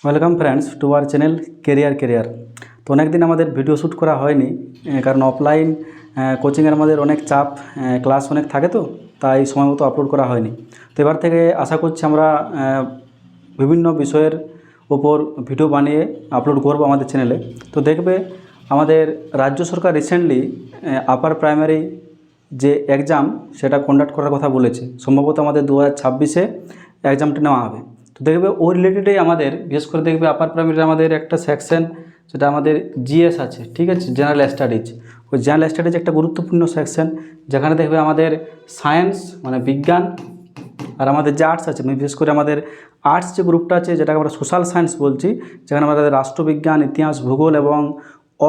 Welcome friends to our channel career. তো অনেক দিন আমাদের ভিডিও শ্যুট করা হয়নি, কারণ অফলাইন কোচিংয়ের আমাদের অনেক চাপ, ক্লাস অনেক থাকে, তো তাই সময় মতো আপলোড করা হয়নি। তো এবার থেকে আশা করছি আমরা বিভিন্ন বিষয়ের ওপর ভিডিও বানিয়ে আপলোড করব আমাদের চ্যানেলে। তো দেখবে আমাদের রাজ্য সরকার রিসেন্টলি আপার প্রাইমারি যে এক্সাম সেটা কন্ডাক্ট করার কথা বলেছে। সম্ভবত আমাদের 2026-এ এক্সামটা নেওয়া হবে। তো দেখবে ওই রিলেটেডেই আমাদের বিশেষ করে দেখবে আপার প্রাইমারির আমাদের একটা সেকশন যেটা আমাদের জিএস আছে, ঠিক আছে, জেনারেল স্টাডিজ। ওই জেনারেল স্টাডিজ একটা গুরুত্বপূর্ণ সেকশন, যেখানে দেখবে আমাদের সায়েন্স মানে বিজ্ঞান আর আমাদের যে আর্টস আছে, বিশেষ করে আমাদের আর্টস যে গ্রুপটা আছে যেটাকে আমরা সোশ্যাল সায়েন্স বলছি, যেখানে আমাদের রাষ্ট্রবিজ্ঞান, ইতিহাস, ভূগোল এবং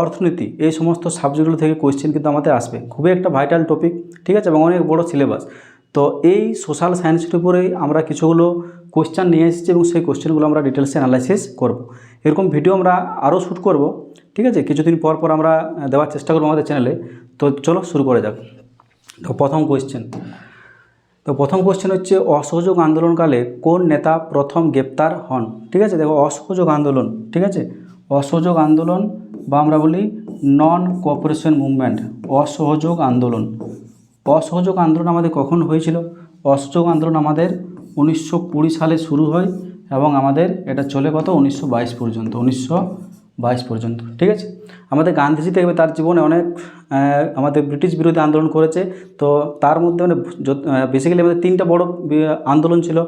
অর্থনীতি এই সমস্ত সাবজেক্টগুলো থেকে কোয়েশ্চেন কিন্তু আমাদের আসবে। খুবই একটা ভাইটাল টপিক, ঠিক আছে, এবং অনেক বড় সিলেবাস। তো এই সোশ্যাল সায়েন্সের উপরেই আমরা কিছুগুলো কোয়েশ্চেন নিয়ে এসেছি এবং সেই কোয়েশ্চেনগুলো আমরা ডিটেলসে অ্যানালাইসিস করব। এরকম ভিডিও আমরা আরও শ্যুট করব, ঠিক আছে, কিছুদিন পর আমরা দেওয়ার চেষ্টা করবো আমাদের চ্যানেলে। তো চলো শুরু করে যাক। তো প্রথম কোয়েশ্চেন হচ্ছে, অসহযোগ আন্দোলনকালে কোন নেতা প্রথম গ্রেপ্তার হন? ঠিক আছে, দেখো অসহযোগ আন্দোলন, ঠিক আছে, অসহযোগ আন্দোলন বা আমরা বলি নন কোঅপারেশন মুভমেন্ট, অসহযোগ আন্দোলন আমাদের কখন হয়েছিল? অসহযোগ আন্দোলন আমাদের 1920 সালে শুরু হয় এবং আমাদের এটা চলে কত 1922 পর্যন্ত, ঠিক আছে। আমাদের গান্ধীজি দেখবে তার জীবনে অনেক আমাদের ব্রিটিশ বিরোধী আন্দোলন করেছে। তো তার মধ্যে মানে বেসিক্যালি আমাদের তিনটা বড় আন্দোলন ছিল।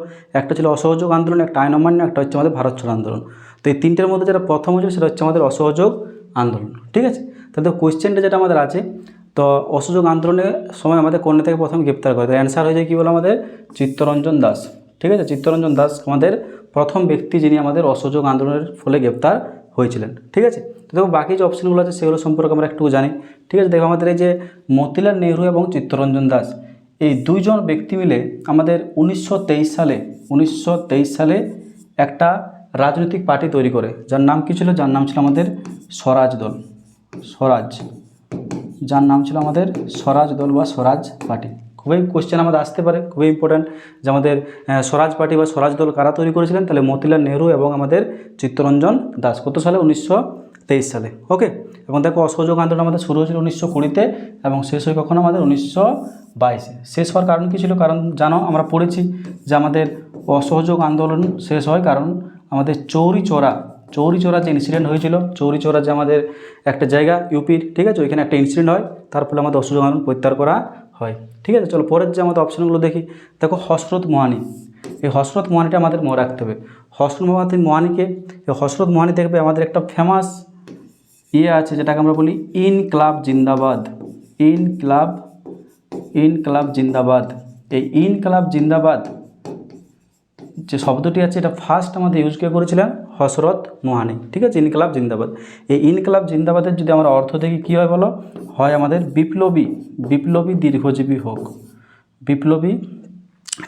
একটা ছিল অসহযোগ আন্দোলন, একটা আইন অমান্য, একটা হচ্ছে আমাদের ভারত ছাড়ো আন্দোলন। তো এই তিনটের মধ্যে যেটা প্রথম হয়েছিল সেটা হচ্ছে আমাদের অসহযোগ আন্দোলন, ঠিক আছে। তাহলে কোয়েশ্চেনটা যেটা আমাদের আছে, তো অসহযোগ আন্দোলনের সময় আমাদের কোন নেতাকে প্রথম গ্রেপ্তার করে? তো অ্যান্সার হয়ে যায় কী বলো আমাদের চিত্তরঞ্জন দাস, ঠিক আছে। চিত্তরঞ্জন দাস আমাদের প্রথম ব্যক্তি যিনি আমাদের অসহযোগ আন্দোলনের ফলে গ্রেপ্তার হয়েছিলেন, ঠিক আছে। তো দেখো বাকি যে অপশনগুলো আছে সেগুলো সম্পর্কে আমরা একটু জানি, ঠিক আছে। দেখো আমাদের এই যে মতিলাল নেহরু এবং চিত্তরঞ্জন দাস, এই দুইজন ব্যক্তি মিলে আমাদের 1923 সালে একটা রাজনৈতিক পার্টি তৈরি করে, যার নাম কী ছিল? যার নাম ছিল আমাদের স্বরাজ দল, যার নাম ছিল আমাদের স্বরাজ দল বা স্বরাজ পার্টি। খুবই কোশ্চেন আমাদের আসতে পারে, খুবই ইম্পর্ট্যান্ট যে আমাদের স্বরাজ পার্টি বা স্বরাজ দল কারা তৈরি করেছিলেন? তাহলে মতিলাল নেহরু এবং আমাদের চিত্তরঞ্জন দাস। কত সালে? 1923 সালে, ওকে। এবং দেখো অসহযোগ আন্দোলন আমাদের শুরু হয়েছিল 1920-তে এবং শেষ হয় কখন? আমাদের 1922-এ। শেষ হওয়ার কারণ কী ছিল? কারণ জানো, আমরা পড়েছি যে আমাদের অসহযোগ আন্দোলন শেষ হয় কারণ আমাদের চৌরি চৌরা যে ইনসিডেন্ট হয়েছিল, চৌরি চৌরা যে আমাদের একটা জায়গা ইউপির, ঠিক আছে, ওইখানে একটা ইনসিডেন্ট হয়, তার ফলে আমাদের অসহযোগ আন্দোলন প্রত্যাহার করা হয়, ঠিক আছে। চলো পরের যে আমাদের অপশানগুলো দেখি। দেখো হযরত মোহানি, এই হযরত মোহানিটা আমাদের মনে রাখতে হবে। হযরত মোহানিকে, এই হযরত মোহানি দেখবে আমাদের একটা ফেমাস আছে যেটাকে আমরা বলি ইনকলাব জিন্দাবাদ, ইনকলাব জিন্দাবাদ। এই ইনকলাব জিন্দাবাদ যে শব্দটি আছে এটা ফার্স্ট আমাদের ইউজ কে করেছিলেন? হযরত মোহানি, ঠিক আছে। ইনকলাব জিন্দাবাদ, এই ইনকলাব জিন্দাবাদের যদি আমরা অর্থ দেখি কী হয় বলো? হয় আমাদের বিপ্লবী দীর্ঘজীবী হোক, বিপ্লবী,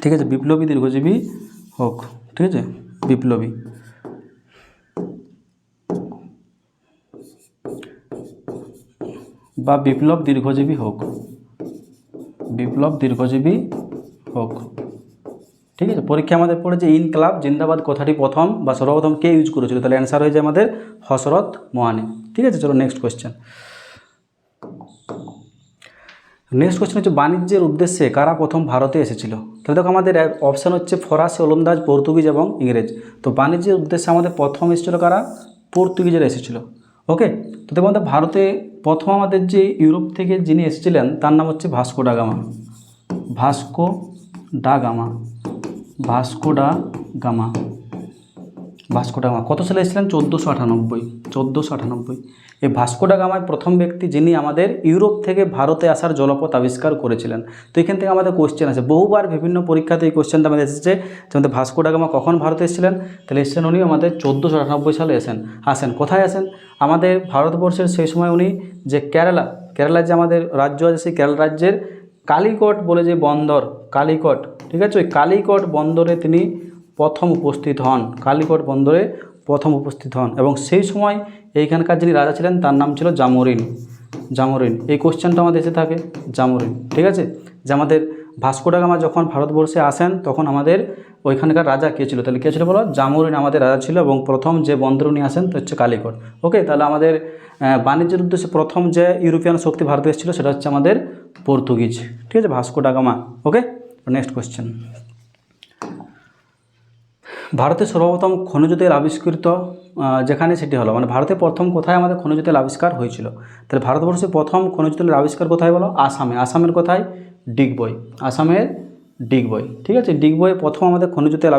ঠিক আছে, বিপ্লবী দীর্ঘজীবী হোক, ঠিক আছে, বিপ্লবী বা বিপ্লব দীর্ঘজীবী হোক, ঠিক আছে। পরীক্ষা আমাদের পড়েছে ইনকলাব জিন্দাবাদ কথাটি প্রথম বা সর্বপ্রথম কে ইউজ করেছিল? তাহলে অ্যান্সার হয়ে যায় আমাদের হযরত মোহানি, ঠিক আছে। চলো নেক্সট কোয়েশ্চেন হচ্ছে বাণিজ্যের উদ্দেশ্যে কারা প্রথম ভারতে এসেছিল? তাহলে দেখো আমাদের অপশান হচ্ছে ফরাসি, ওলন্দাজ, পর্তুগিজ এবং ইংরেজ। তো বাণিজ্যের উদ্দেশ্যে আমাদের প্রথম এসেছিল কারা? পর্তুগিজরা এসেছিল, ওকে। তো দেখো আমাদের ভারতে প্রথম আমাদের যে ইউরোপ থেকে যিনি এসেছিলেন তার নাম হচ্ছে ভাস্কো ডা গামা। কত সালে এসেছিলেন? 1498। এই ভাস্কো ডা গামায় প্রথম ব্যক্তি যিনি আমাদের ইউরোপ থেকে ভারতে আসার জলপথ আবিষ্কার করেছিলেন। তো এখান থেকে আমাদের কোশ্চেন আছে, বহুবার বিভিন্ন পরীক্ষাতে এই কোশ্চেনটা আমাদের এসেছে যে আমাদের ভাস্কো ডা গামা কখন ভারতে এসেছিলেন? তাহলে এসেছেন উনি আমাদের 1498 সালে আসেন। কোথায় আসেন? আমাদের ভারতবর্ষের সেই সময় উনি যে কেরালা যে আমাদের রাজ্য আছে, সেই কেরালা রাজ্যের কালিকট বলে যে বন্দর, ঠিক আছে, ওই কালিকট বন্দরে তিনি প্রথম উপস্থিত হন, এবং সেই সময় এইখানকার যিনি রাজা ছিলেন তার নাম ছিল জামোরিন। এই কোশ্চেনটা আমাদের এসে থাকে, জামোরিন, ঠিক আছে, যে আমাদের ভাস্কো ডা গামা যখন ভারতবর্ষে আসেন তখন আমাদের ওইখানকার রাজা কে ছিল, তাহলে কে ছিল বলো? জামোরিন আমাদের রাজা ছিল, এবং প্রথম যে বন্দর উনি আসেন তো হচ্ছে কালিকট। ওকে, তাহলে আমাদের বাণিজ্যের উদ্দেশ্যে প্রথম যে ইউরোপিয়ান শক্তি ভারতে এসেছিলো সেটা হচ্ছে আমাদের পর্তুগিজ। ঠিক আছে, ভাস্কো ডা গামা। ওকে, নেক্সট কোয়েশ্চেন। ভারতের সর্বপ্রথম খনিজ তেল আবিষ্কৃত যেখানে সেটি হলো, মানে ভারতে প্রথম কোথায় আমাদের খনিজ তেল আবিষ্কার হয়েছিল? তাহলে ভারতবর্ষে প্রথম খনিজ তেলের আবিষ্কার কোথায় বলো? আসামে। আসামের কোথায়? ডিগবই। আসামের ডিগবই। ঠিক আছে, ডিগবই প্রথম আমাদের খনিজ তেল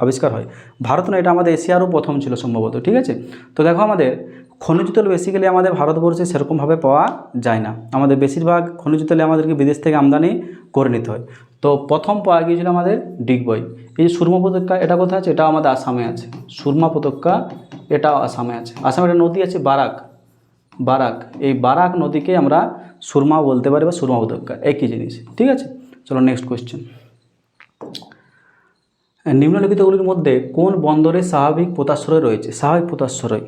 আবিষ্কার হয়। ভারত না, এটা আমাদের এশিয়ারও প্রথম ছিল সম্ভবত। ঠিক আছে, তো দেখো আমাদের খনিজ তেল বেসিক্যালি আমাদের ভারতবর্ষে সেরকমভাবে পাওয়া যায় না। আমাদের বেশিরভাগ খনিজ তেলে আমাদেরকে বিদেশ থেকে আমদানি করে নিতে হয়। তো প্রথম পাওয়া গিয়েছিল আমাদের ডিগবই। এই যে সুরমা উপত্যকা, এটা কোথায় আছে? এটা আমাদের আসামে আছে। সুরমা উপত্যকা এটাও আসামে আছে। আসামে একটা নদী আছে বারাক। বারাক, এই বারাক নদীকে আমরা সুরমা বলতে পারি বা সুরমা উপত্যকা, একই জিনিস। ঠিক আছে, চলো নেক্সট কোয়েশ্চেন। নিম্নলিখিতগুলির মধ্যে কোন বন্দরে স্বাভাবিক পোতাশ্রয় রয়েছে? স্বাভাবিক পোতাশ্রয়,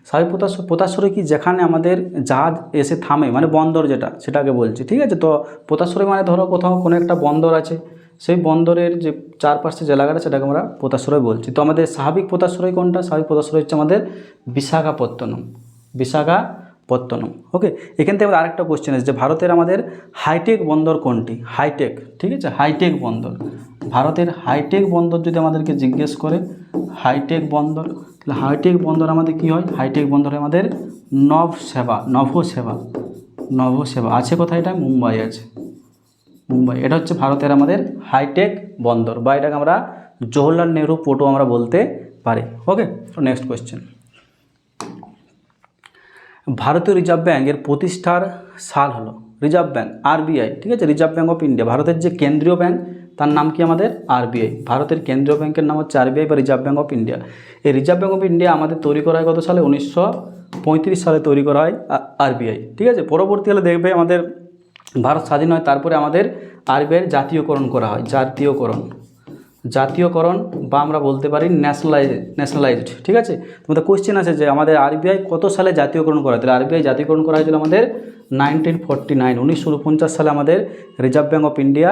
স্বাভাবিক পোতাশ্রয় কি? যেখানে আমাদের জাহাজ এসে থামে, মানে বন্দর যেটা, সেটাকে বলছি। ঠিক আছে, তো পোতাশ্রয় মানে ধরো কোথাও কোনো একটা বন্দর আছে, সেই বন্দরের যে চারপাশে যে এলাকাটা সেটাকে আমরা পোতাশ্রয় বলছি। তো আমাদের স্বাভাবিক পোতাশ্রয় কোনটা? স্বাভাবিক পোতাশ্রয় হচ্ছে আমাদের বিশাখাপত্তনম। বিশাখাপত্তনম। ওকে, এখান থেকে আমাদের আরেকটা কোশ্চেন আছে যে ভারতের আমাদের হাইটেক বন্দর কোনটি? হাইটেক। ঠিক আছে, হাইটেক বন্দর, ভারতের হাইটেক বন্দর যদি আমাদেরকে জিজ্ঞেস করে হাইটেক বন্দর, তাহলে হাইটেক বন্দর আমাদের কি হয়? হাইটেক বন্দর আমাদের নভসেবা আছে। কোথায় এটা? মুম্বাই আছে, মুম্বাই। এটা হচ্ছে ভারতের আমাদের হাইটেক বন্দর, বা এটাকে আমরা জওহরলাল নেহরু পোর্টও আমরা বলতে পারি। ওকে, তো নেক্সট কোয়েশ্চেন। ভারতীয় রিজার্ভ ব্যাঙ্কের প্রতিষ্ঠার সাল হলো? Reserve bank, RBI. ঠিক আছে, রিজার্ভ ব্যাঙ্ক অফ ইন্ডিয়া, ভারতের যে কেন্দ্রীয় ব্যাঙ্ক তার নাম কি আমাদের? আরবিআই। ভারতের কেন্দ্রীয় ব্যাংকের নাম হচ্ছে আরবিআই বা রিজার্ভ ব্যাঙ্ক অফ ইন্ডিয়া। এই রিজার্ভ ব্যাঙ্ক অফ ইন্ডিয়া আমাদের তৈরি করা হয় কত সালে? 1935 সালে তৈরি করা হয় আরবিআই। ঠিক আছে, পরবর্তীকালে দেখবে আমাদের ভারত স্বাধীন হয়, তারপরে আমাদের আরবিআইয়ের জাতীয়করণ করা হয়। জাতীয়করণ বা আমরা বলতে পারি ন্যাশনালাইজড। ঠিক আছে, তোমাদের কোয়েশ্চেন আছে যে আমাদের আরবিআই কত সালে জাতীয়করণ করা হয়? তাহলে আরবিআই জাতীয়করণ করা হয়েছিল আমাদের 1949, 1949 সালে আমাদের রিজার্ভ ব্যাঙ্ক অফ ইন্ডিয়া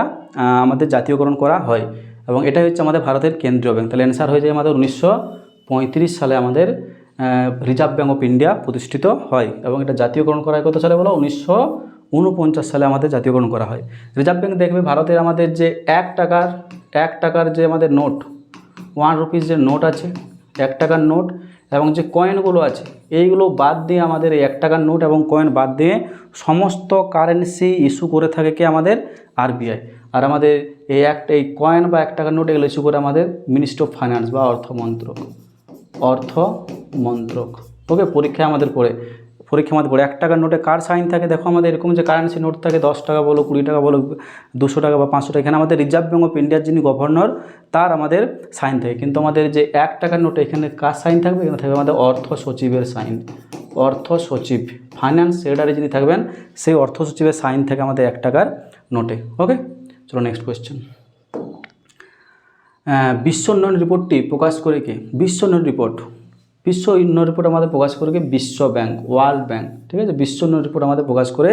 আমাদের জাতীয়করণ করা হয়, এবং এটাই হচ্ছে আমাদের ভারতের কেন্দ্রীয় ব্যাঙ্ক। তাহলে অ্যান্সার হয়ে যায় আমাদের 1935 সালে আমাদের রিজার্ভ ব্যাঙ্ক অফ ইন্ডিয়া প্রতিষ্ঠিত হয়, এবং এটা জাতীয়করণ করা হয় কত সালে বলো? 1949 সালে আমাদের জাতীয়করণ করা হয়। রিজার্ভ ব্যাঙ্ক দেখবে ভারতের আমাদের যে এক টাকার যে আমাদের নোট, 1 রুপিস যে নোট আছে, 1 টাকার নোট, এবং যে কয়েনগুলো আছে, এইগুলো বাদ দিয়ে আমাদের এই 1 টাকার নোট এবং কয়েন বাদ দিয়ে সমস্ত কারেন্সি ইস্যু করে থাকে কি? আমাদের আরবিআই। আর আমাদের এই কয়েন বা 1 টাকার নোট এগুলো ইস্যু করে আমাদের মিনিস্ট্রি অফ ফাইন্যান্স বা অর্থমন্ত্রক। ওকে, পরীক্ষা আমাদের পড়ে 1 টাকার নোটে কার সাইন থাকে? দেখো আমাদের এরকম যে কারেন্সি নোট থাকে, 10 টাকা বলো, 20 টাকা বলো, 200 টাকা বা 500 টাকা, এখানে আমাদের রিজার্ভ ব্যাঙ্ক অফ ইন্ডিয়ার যিনি গভর্নর তার আমাদের সাইন থাকে। কিন্তু আমাদের যে 1 টাকার নোটে এখানে কার সাইন থাকবে? এখানে থাকবে আমাদের অর্থ সচিবের সাইন। অর্থ সচিব, ফাইন্যান্স সেক্রেটারি যিনি থাকবেন, সেই অর্থ সচিবের সাইন থাকে আমাদের 1 টাকার নোটে। ওকে, চলো নেক্সট কোয়েশ্চেন। বিশ্ব উন্নয়ন রিপোর্টটি প্রকাশ করে কে? বিশ্ব উন্নয়ন রিপোর্ট আমাদের প্রকাশ করে কে? বিশ্ব ব্যাংক, ওয়ার্ল্ড ব্যাংক। ঠিক আছে, বিশ্ব উন্নয়ন রিপোর্ট আমাদের প্রকাশ করে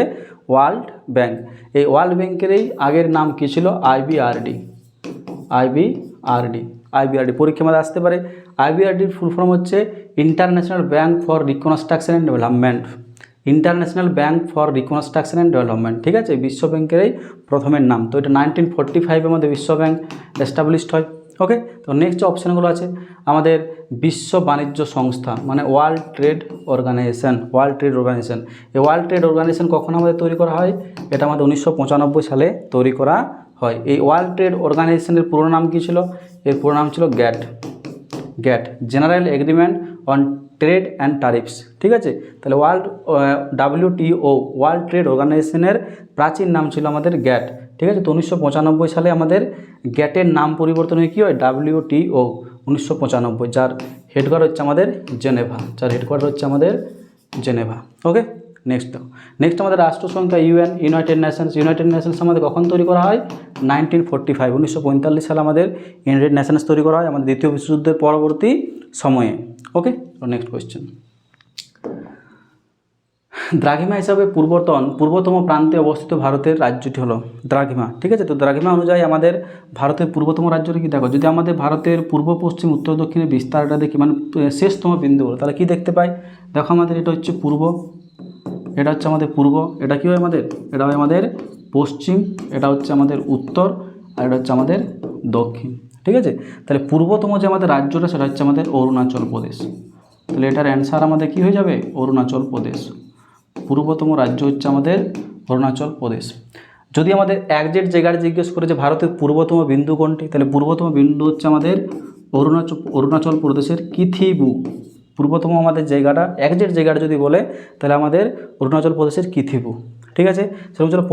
ওয়ার্ল্ড ব্যাংক। এই ওয়ার্ল্ড ব্যাংকেরই আগের নাম কী ছিল? আইবিআরডি। পরীক্ষা আমাদের আসতে পারে। আইবিআরডির ফুল ফর্ম হচ্ছে international bank for reconstruction and development. International bank for reconstruction and development. ঠিক আছে, বিশ্ব ব্যাংকেরই প্রথমের নাম। তো এটা 1945 আমাদের বিশ্ব ব্যাংক এস্টাবলিশড হয়। ওকে, তো নেক্সট যে অপশানগুলো আছে আমাদের বিশ্ব বাণিজ্য সংস্থা, মানে ওয়ার্ল্ড ট্রেড অর্গানাইজেশন। এই ওয়ার্ল্ড ট্রেড অর্গানাইজেশন কখন আমাদের তৈরি করা হয়? এটা আমাদের 1995 সালে তৈরি করা হয়। এই ওয়ার্ল্ড ট্রেড অর্গানাইজেশনের পুরো নাম কী ছিল? এর পুরো নাম ছিল GATT, general agreement on trade and tariffs. ঠিক আছে, তাহলে WTO, ওয়ার্ল্ড ট্রেড অর্গানাইজেশনের প্রাচীন নাম ছিল আমাদের গ্যাট। ঠিক আছে, তো 1995 সালে আমাদের গ্যাটের নাম পরিবর্তন হয়ে কী হয়? WTO 1995, যার হেডকোয়ার্টার হচ্ছে আমাদের জেনেভা। ওকে, নেক্সট আমাদের রাষ্ট্রসংখ্যা ইউনাইটেড নেশনস আমাদের কখন তৈরি করা হয়? 1945, 1945 সালে আমাদের ইউনাইটেড নেশনস তৈরি করা হয় আমাদের দ্বিতীয় বিশ্বযুদ্ধের পরবর্তী সময়ে। ওকে, নেক্সট কোয়েশ্চেন। দ্রাঘিমা হিসাবে পূর্বতম প্রান্তে অবস্থিত ভারতের রাজ্যটি হলো দ্রাঘিমা। ঠিক আছে, তো দ্রাঘিমা অনুযায়ী আমাদের ভারতের পূর্বতম রাজ্যটি কি দেখো, যদি আমাদের ভারতের পূর্ব পশ্চিম উত্তর দক্ষিণের বিস্তারটা দেখি, মানে শেষতম বিন্দুগুলো, তাহলে কি দেখতে পাই? দেখো আমাদের এটা হচ্ছে পূর্ব, এটা হচ্ছে আমাদের পূর্ব, এটা কী হয় আমাদের, এটা হয় আমাদের পশ্চিম, এটা হচ্ছে আমাদের উত্তর, আর এটা হচ্ছে আমাদের দক্ষিণ। ঠিক আছে, তাহলে পূর্বতম যে আমাদের রাজ্যটা সেটা হচ্ছে আমাদের অরুণাচল প্রদেশ। তাহলে এটার অ্যান্সার আমাদের কী হয়ে যাবে? অরুণাচল প্রদেশ। পূর্বতম রাজ্য হচ্ছে আমাদের অরুণাচল প্রদেশ। যদি আমাদের একজ্যাক্ট জায়গাটা জিজ্ঞেস করে যে ভারতের পূর্বতম বিন্দু কোনটি, তাহলে পূর্বতম বিন্দু হচ্ছে আমাদের অরুণাচল প্রদেশের কিথিবু। পূর্বতম আমাদের জায়গাটা, একজ্যাক্ট জায়গাটা যদি বলে তাহলে আমাদের অরুণাচল প্রদেশের কিথিবু। ঠিক আছে, সেরকম চলো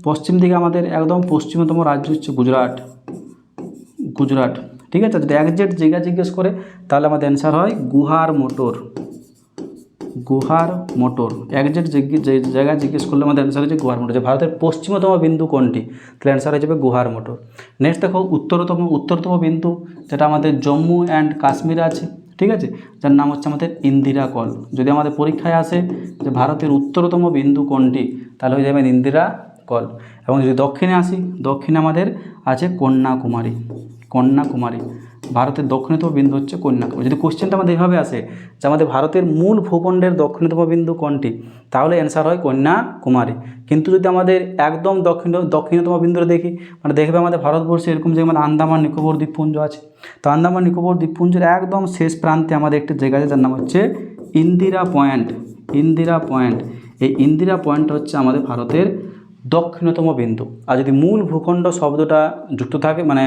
পশ্চিম দিকে আমাদের একদম পশ্চিমতম রাজ্য হচ্ছে গুজরাট। ঠিক আছে, যদি একজ্যাক্ট জায়গা জিজ্ঞেস করে তাহলে আমাদের অ্যান্সার হয় গুহার মোটর। একজ্যাক্ট জায়গা জিজ্ঞেস করলে আমাদের অ্যান্সার হচ্ছে গুহার মোটর। যে ভারতের পশ্চিমতম বিন্দু কোনটি, তাহলে অ্যান্সার হয়ে যাবে গুহার মোটর। নেক্সট দেখো উত্তরতম বিন্দু, যেটা আমাদের জম্মু অ্যান্ড কাশ্মীরে আছে। ঠিক আছে, যার নাম হচ্ছে আমাদের ইন্দিরা কল। যদি আমাদের পরীক্ষায় আসে যে ভারতের উত্তরতম বিন্দু কোনটি, তাহলে হয়ে যাবে ইন্দিরা কল। এবং যদি দক্ষিণে আসি, দক্ষিণে আমাদের আছে কন্যাকুমারী। ভারতের দক্ষিণতম বিন্দু হচ্ছে কন্যাকুমারী। যদি কোশ্চেনটা আমাদের এভাবে আসে যে আমাদের ভারতের মূল ভূখণ্ডের দক্ষিণতম বিন্দু কোনটি, তাহলে অ্যান্সার হয় কন্যাকুমারী। কিন্তু যদি আমাদের একদম দক্ষিণতম বিন্দুটা দেখি, মানে দেখবে আমাদের ভারতবর্ষে এরকম যে মানে আন্দামান নিকোবর দ্বীপপুঞ্জ আছে, তো আন্দামান নিকোবর দ্বীপপুঞ্জের একদম শেষ প্রান্তে আমাদের একটি জায়গা আছে যার নাম হচ্ছে ইন্দিরা পয়েন্ট। এই ইন্দিরা পয়েন্ট হচ্ছে আমাদের ভারতের দক্ষিণতম বিন্দু। আর যদি মূল ভূখণ্ড শব্দটা যুক্ত থাকে, মানে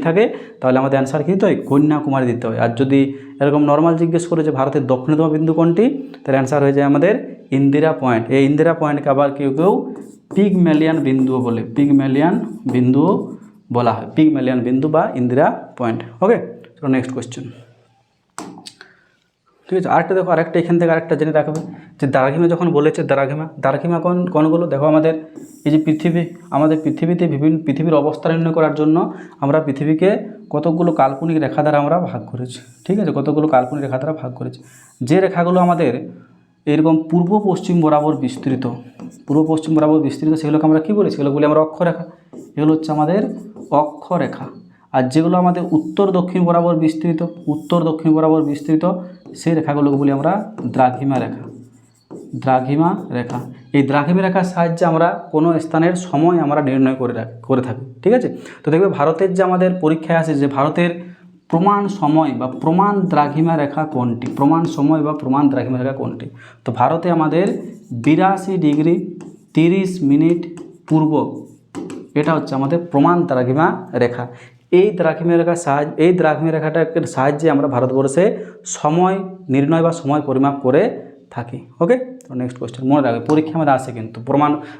থাকে, তাহলে আমাদের অ্যান্সার কী দিতে হয়? কন্যাকুমারী দিতে হয়। আর যদি এরকম নর্মাল জিজ্ঞেস করে যে ভারতের দক্ষিণতম বিন্দু কোনটি, তাহলে অ্যান্সার হয়ে যায় আমাদের ইন্দিরা পয়েন্ট। এই ইন্দিরা পয়েন্টকে আবার কেউ পিগম্যালিয়ান বিন্দুও বলে, পিগম্যালিয়ান বিন্দু বা ইন্দিরা পয়েন্ট। ওকে, চলো নেক্সট কোয়েশ্চেন। ঠিক আছে, আরেকটা এখান থেকে আরেকটা জেনে রাখবে যে দ্রাঘিমা যখন বলেছে, দ্রাঘিমা কোনগুলো দেখো, আমাদের এই যে আমাদের পৃথিবীর অবস্থা নির্ণয় করার জন্য আমরা পৃথিবীকে কতগুলো কাল্পনিক রেখা দ্বারা আমরা ভাগ করেছি। ঠিক আছে, কতগুলো কাল্পনিক রেখা দ্বারা ভাগ করেছি। যে রেখাগুলো আমাদের এরকম পূর্ব পশ্চিম বরাবর বিস্তৃত, সেগুলোকে আমরা কী বলি? সেগুলো বলি আমরা অক্ষরেখা। এগুলো হচ্ছে আমাদের অক্ষরেখা। আর যেগুলো আমাদের উত্তর দক্ষিণ বরাবর বিস্তৃত সেই রেখাগুলোকে বলি আমরা দ্রাঘিমা রেখা। এই দ্রাঘিমা রেখার সাহায্যে আমরা কোনো স্থানের সময় আমরা নির্ণয় করে থাকি। ঠিক আছে, তো দেখবে ভারতের যে আমাদের পরীক্ষায় আসে যে ভারতের প্রমাণ সময় বা প্রমাণ দ্রাঘিমা রেখা কোনটি, তো ভারতে আমাদের 82 ডিগ্রি 30 মিনিট পূর্ব, এটা হচ্ছে আমাদের প্রমাণ দ্রাঘিমা রেখা। এই দ্রাঘিমা রেখাটার সাহায্যে আমরা ভারতবর্ষে সময় নির্ণয় বা সময় পরিমাপ করে থাকি। ওকে, তো নেক্সট কোয়েশ্চেন মনে রাখবে, পরীক্ষা আমাদের আসে কিন্তু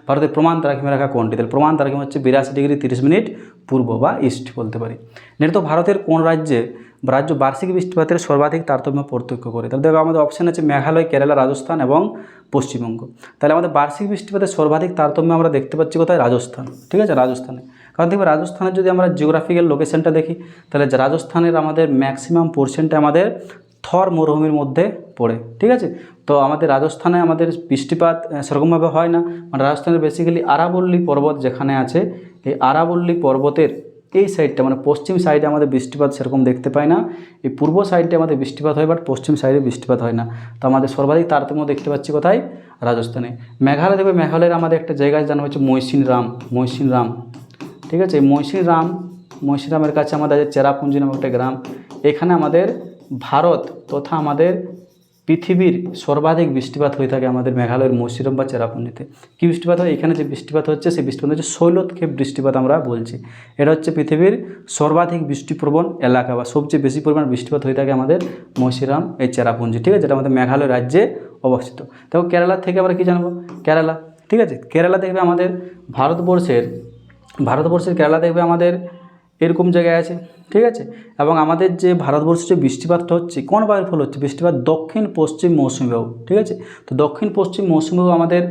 ভারতের প্রমাণ দ্রাঘিমা রেখা কোনটি? তাহলে প্রমাণ দ্রাঘিমা হচ্ছে 82 ডিগ্রি 30 মিনিট পূর্ব বা ইস্ট বলতে পারি। তো ভারতের কোন রাজ্য বার্ষিক বৃষ্টিপাতের সর্বাধিক তারতম্য পার্থক্য করে? তাহলে দেখো আমাদের অপশান আছে মেঘালয়, কেরালা, রাজস্থান এবং পশ্চিমবঙ্গ। তাহলে আমাদের বার্ষিক বৃষ্টিপাতের সর্বাধিক তারতম্য আমরা দেখতে পাচ্ছি কোথায়? রাজস্থান। ঠিক আছে, রাজস্থানে। কারণ দেখবে রাজস্থানের যদি আমরা জিওগ্রাফিক্যাল লোকেশনটা দেখি, তাহলে রাজস্থানের আমাদের ম্যাক্সিমাম পোর্শনটা আমাদের থর মরুভূমির মধ্যে পড়ে। ঠিক আছে, তো আমাদের রাজস্থানে আমাদের বৃষ্টিপাত সেরকমভাবে হয় না। মানে রাজস্থানের বেসিক্যালি আরাবল্লী পর্বত যেখানে আছে, এই আরাবল্লী পর্বতের এই সাইডটা মানে পশ্চিম সাইডে আমাদের বৃষ্টিপাত সেরকম দেখতে পাই না। এই পূর্ব সাইডে আমাদের বৃষ্টিপাত হয়, বাট পশ্চিম সাইডে বৃষ্টিপাত হয় না। তো আমাদের সর্বাধিক তারতম্য দেখতে পাচ্ছি কোথায়? রাজস্থানে। মেঘালয় দেখবে, মেঘালয়ের আমাদের একটা জায়গায় জানা হচ্ছে মৈসিনরাম। ঠিক আছে, মৈসিনরামের কাছে আমাদের চেরাপুঞ্জি নামক একটা গ্রাম। এখানে আমাদের ভারত তথা আমাদের পৃথিবীর সর্বাধিক বৃষ্টিপাত হয়ে থাকে আমাদের মেঘালয়ের মৈসিনরাম বা চেরাপুঞ্জিতে। কী বৃষ্টিপাত হয়? এখানে যে বৃষ্টিপাত হচ্ছে সেই বৃষ্টিপাত হচ্ছে শৈলক্ষেপ বৃষ্টিপাত আমরা বলছি। এটা হচ্ছে পৃথিবীর সর্বাধিক বৃষ্টিপ্রবণ এলাকা বা সবচেয়ে বেশি পরিমাণ বৃষ্টিপাত হয়ে থাকে আমাদের মৈসিনরাম এই চেরাপুঞ্জি। ঠিক আছে, যেটা আমাদের মেঘালয় রাজ্যে অবস্থিত। দেখো কেরালা থেকে আমরা কী জানবো? কেরালা। ঠিক আছে, কেরালা দেখবে আমাদের ভারতবর্ষের কেরালা দেখবে আমাদের এরকম জায়গায় আছে। ঠিক আছে, এবং আমাদের যে ভারতবর্ষে যে বৃষ্টিপাতটা হচ্ছে কোন বায়ুর ফল হচ্ছে? বৃষ্টিপাত দক্ষিণ পশ্চিম মৌসুমী বায়ু। ঠিক আছে, তো দক্ষিণ পশ্চিম মৌসুমী বায়ু আমাদের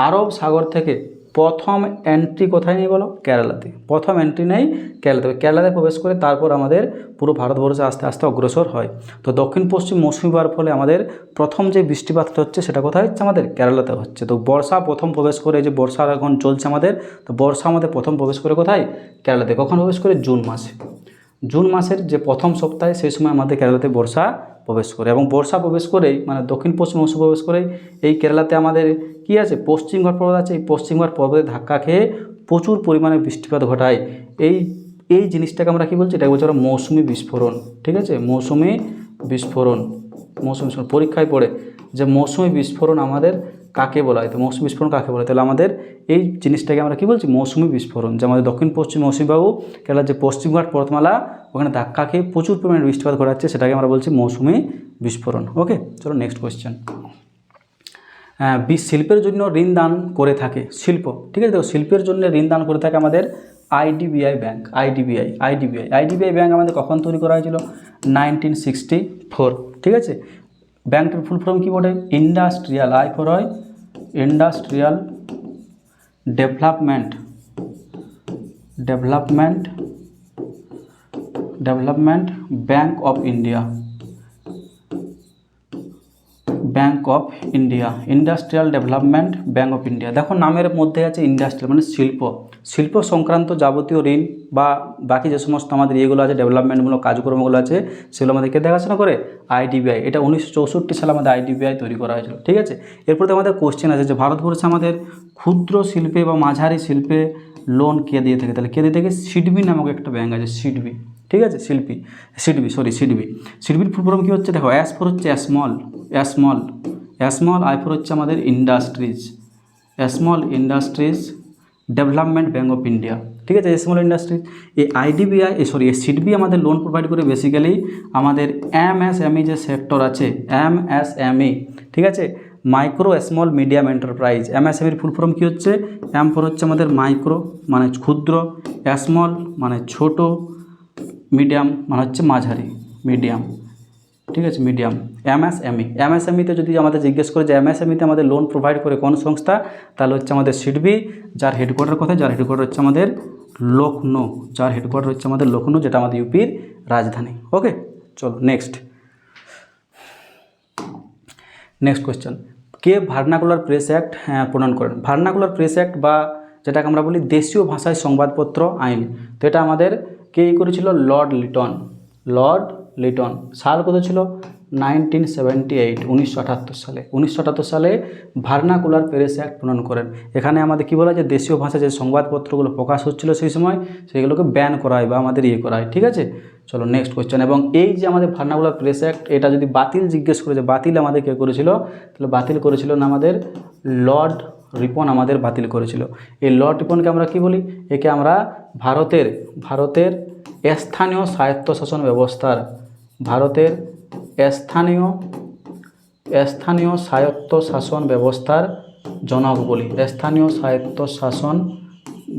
আরব সাগর থেকে প্রথম এন্ট্রি কোথায় নেই বলো? কেরালাতে। প্রথম এন্ট্রি নেই কেরালাতে, কেরালাতে প্রবেশ করে তারপর আমাদের পুরো ভারতবর্ষে আস্তে আস্তে অগ্রসর হয়। তো দক্ষিণ পশ্চিম মৌসুমি বায়ুর ফলে আমাদের প্রথম যে বৃষ্টিপাতটা হচ্ছে সেটা কোথায় হচ্ছে? আমাদের কেরালাতে হচ্ছে। তো বর্ষা প্রথম প্রবেশ করে, যে বর্ষা এখন চলছে আমাদের, তো বর্ষা আমাদের প্রথম প্রবেশ করে কোথায়? কেরালাতে। কখন প্রবেশ করে? জুন মাসে। জুন মাসের যে প্রথম সপ্তাহে সেই সময় আমাদের কেরালাতে বর্ষা প্রবেশ করে, এবং বর্ষা প্রবেশ করেই মানে দক্ষিণ পশ্চিম মৌসুমে প্রবেশ করেই এই কেরালাতে আমাদের কী আছে? পশ্চিমঘাট পর্বত আছে। এই পশ্চিমঘাট পর্বতে ধাক্কা খেয়ে প্রচুর পরিমাণে বৃষ্টিপাত ঘটায়। এই এই জিনিসটাকে আমরা কী বলছি? এটা বলছি আমরা মৌসুমি বিস্ফোরণ। ঠিক আছে, মৌসুমি বিস্ফোরণ। মৌসুমি বিস্ফোরণ পরীক্ষায় পড়ে যে মৌসুমি বিস্ফোরণ আমাদের কাকে বলা হয়, তো মৌসুমি বিস্ফোরণ কাকে বলা হয়? তাহলে আমাদের এই জিনিসটাকে আমরা কী বলছি? মৌসুমি বিস্ফোরণ। যে আমাদের দক্ষিণ পশ্চিম মৌসুমি বায়ু কেরালার যে পশ্চিমঘাট পর্বতমালা ওখানে ধাক্কা খেয়ে প্রচুর পরিমাণে বৃষ্টিপাত ঘটাচ্ছে, সেটাকে আমরা বলছি মৌসুমি বিস্ফোরণ। ওকে, চলো নেক্সট কোয়েশ্চেন। শিল্পের জন্য ঋণ দান করে থাকে শিল্প। ঠিক আছে, দেখো শিল্পের জন্য ঋণ দান করে থাকে আমাদের আইডিবিআই ব্যাংক। আইডিবিআই ব্যাংক আমাদের কখন তৈরি করা হয়েছিল? 1964। ঠিক আছে, ব্যাংকটার ফুল ফর্ম কী বলে? ইন্ডাস্ট্রিয়াল, আই ফর হয় industrial development bank of India. Bank of India, industrial development bank of India. দেখো নামের মধ্যে আছে ইন্ডাস্ট্রিয়াল মানে শিল্প সংক্রান্ত যাবতীয় ঋণ বা বাকি যে সমস্ত আমাদের ইয়েগুলো আছে, ডেভেলপমেন্টমূলক কাজকর্মগুলো আছে, সেগুলো আমাদেরকে দেখাশোনা করে আইডিবিআই। এটা 1964 সালে আমাদের আইডিবিআই তৈরি করা হয়েছিল। ঠিক আছে, এরপর তো আমাদের কোশ্চেন আছে যে ভারতবর্ষে আমাদের ক্ষুদ্র শিল্পে বা মাঝারি শিল্পে লোন কে দিয়ে থাকে? তাহলে কে দিয়ে থাকে? সিডবি নামক একটা ব্যাংক আছে, সিডবি। ঠিক আছে, সিডবির ফুল ফর্ম কী হচ্ছে? দেখো এস ফর হচ্ছে স্মল, আই ফর হচ্ছে আমাদের industries, small industries development bank of India. ঠিক আছে, স্মল ইন্ডাস্ট্রিজ। এই আইডিবিআই এই সিডবি আমাদের লোন প্রোভাইড করে বেসিক্যালি আমাদের এমএসএমই যে সেক্টর আছে, এমএসএমই। ঠিক আছে, মাইক্রো স্মল মিডিয়াম এন্টারপ্রাইজ। এমএসএমইর ফুল ফর্ম কী হচ্ছে? এম ফর হচ্ছে আমাদের মাইক্রো মানে ক্ষুদ্র, স্মল মানে ছোট, মিডিয়াম মানে হচ্ছে মাঝারি, মিডিয়াম। ঠিক আছে, মিডিয়াম। এমএসএমইতে যদি আমাদের জিজ্ঞেস করে যে এমএসএমইতে আমাদের লোন প্রোভাইড করে কোন সংস্থা, তাহলে হচ্ছে আমাদের সিডবি, যার হেডকোয়ার্টার কোথায়? যার হেডকোয়ার্টার হচ্ছে আমাদের লখনৌ, যেটা আমাদের ইউপির রাজধানী। ওকে, চলো নেক্সট কোয়েশ্চেন। কে ভার্নাকুলার প্রেস অ্যাক্ট প্রণয়ন করেন? ভার্নাকুলার প্রেস অ্যাক্ট বা যেটাকে আমরা বলি দেশীয় ভাষায় সংবাদপত্র আইন, তো এটা আমাদের কে করেছিল? লর্ড লিটন। সাল কত ছিল? 1978, 1978 সালে ভার্নাকুলার প্রেস অ্যাক্ট প্রণয়ন করেন। এখানে আমাদের কী বলা যায়? দেশীয় ভাষায় যে সংবাদপত্রগুলো প্রকাশ হচ্ছিল সেই সময়, সেগুলোকে ব্যান করা হয় বা আমাদের করা হয়। ঠিক আছে, চলো নেক্সট কোয়েশ্চেন। এবং এই যে আমাদের ভার্নাকুলার প্রেস অ্যাক্ট, এটা যদি বাতিল জিজ্ঞেস করে যে বাতিল আমাদের কে করেছিল, তাহলে বাতিল করেছিল না আমাদের লর্ড রিপন আমাদের বাতিল করেছিল। এই লর্ড রিপনকে আমরা কি বলি? একে আমরা ভারতের স্থানীয় স্বায়ত্তশাসন ব্যবস্থার স্থানীয় স্বায়ত্তশাসন ব্যবস্থার জনক বলি। স্থানীয় স্বায়ত্তশাসন